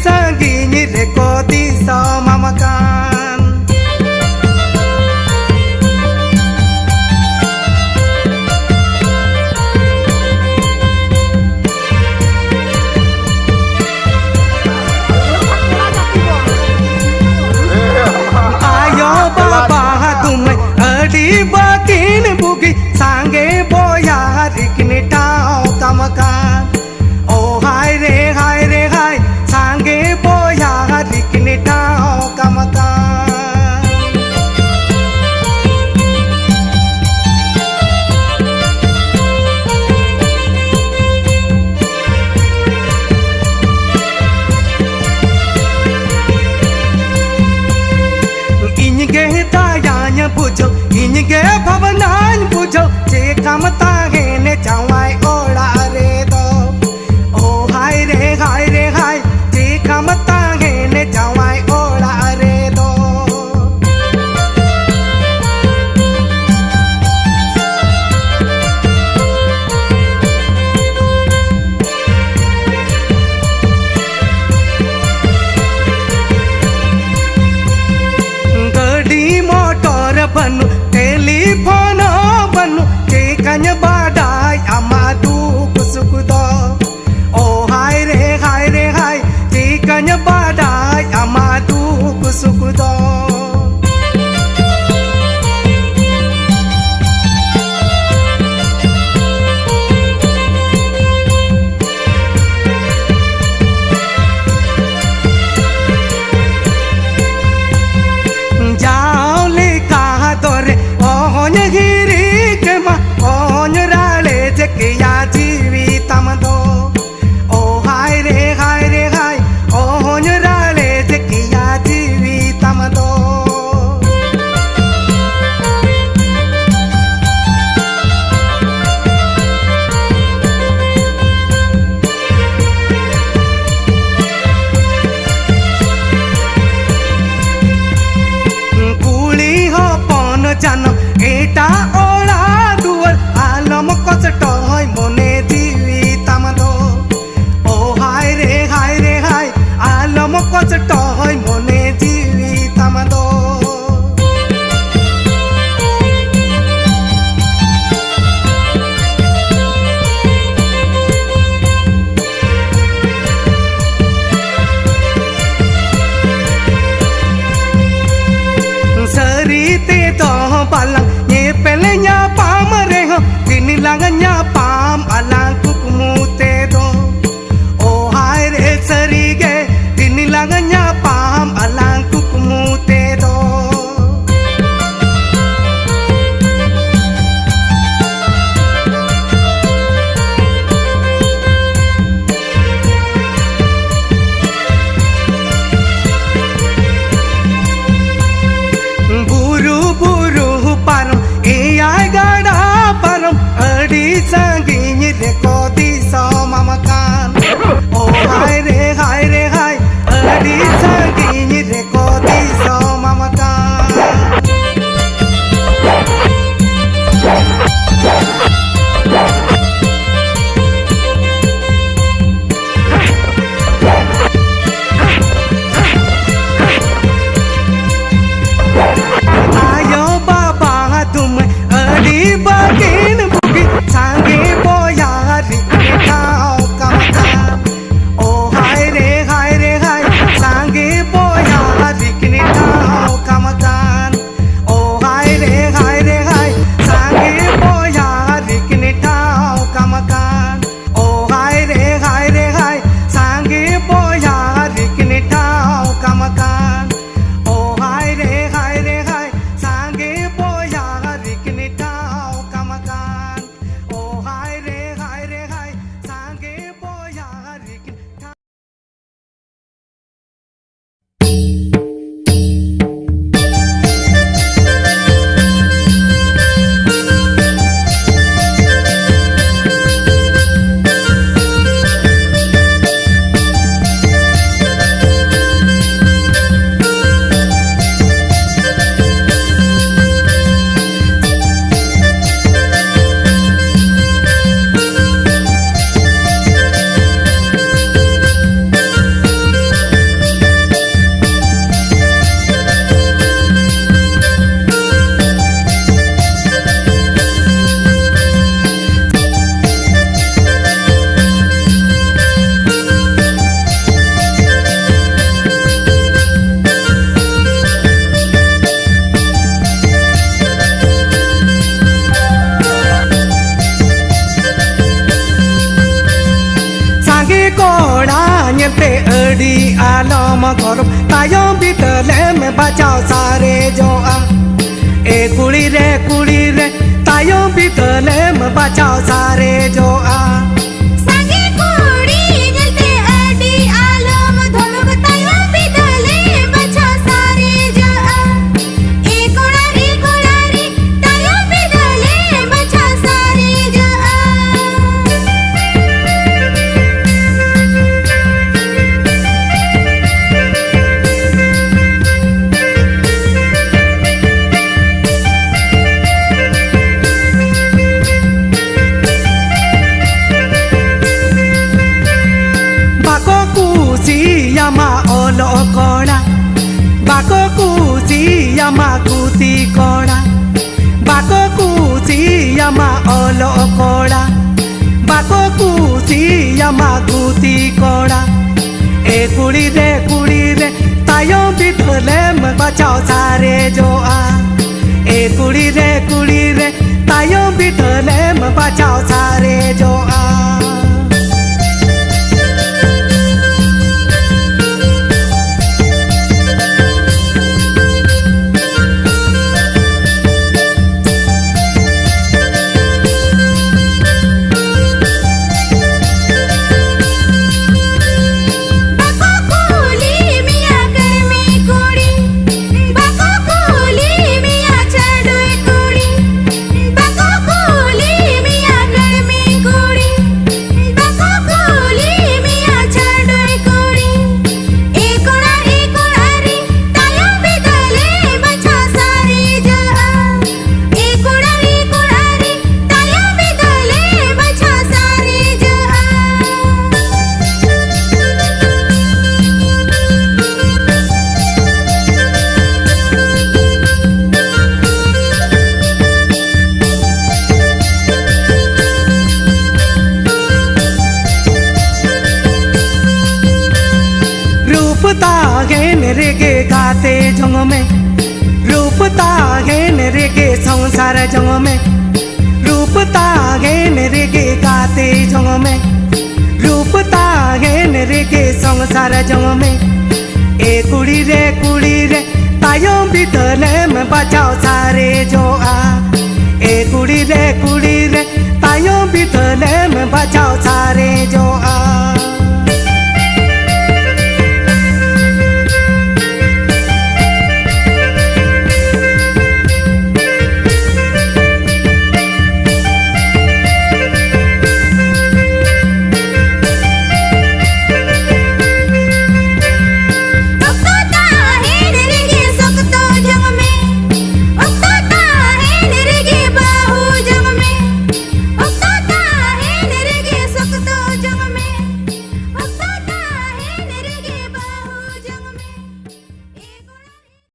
saginya rekodi sama makan. Ayo baba tumai adi bakin bugi sange boya rikne tao kamakan. Oh hai re hai sange boya rikne tao kamakan. Inge tayanya pujo, inge bhavanan pujo, cekam tange ne jawai ola re do. Oh hai re hai, cekam tange ne jawai ola re do. Banu telepon banu kekanya badai amadu kusukudo. Oh hai re hai kekanya badai amadu kusukudo. Ya jiwi tamado. Oh hai re hai, oh nyarale jekiya jiwi tamado. Kuli ho pon janam eta ola duar alam kosto hoy mone jiwi tamado. Oh hai re hai alam kosto hoy mone jiwi tamado. Sarite to balang ye pelenya pamare ho kini langanya pam alang kukmute do. Oh hai re sarige kini langanya pam alang kukmute do. Buru param ai gada param adi saginya rekodi sama makan. Oh hai re hai adi saginya rekodi sama makan. Ayo baba tumai adi bakin bugi sange boya rikne tao kamakan. Oh hai re hai घर तायम बितले में बचाओ सारे जो आ ए कुड़ी रे तायम बितले में बचाओ सारे जो आ Yama olo kona bako kusi yama kuti kona bako kusi yama olo kona bako kusi yama kuti kona e kudi re tayo bitole me bachao sare jo a e kudi re tayo bitole me bachao sare jo a रे गाते जंग में रूप तागे रे गे संसार जंग में रूप तागे रे गे गाते जंग में रूप तागे रे गे संसार जंग में ए कुड़ी रे तायो बितले में बचाओ सारे जो आ ए कुड़ी रे तायो बितले में बचाओ सारे जो आ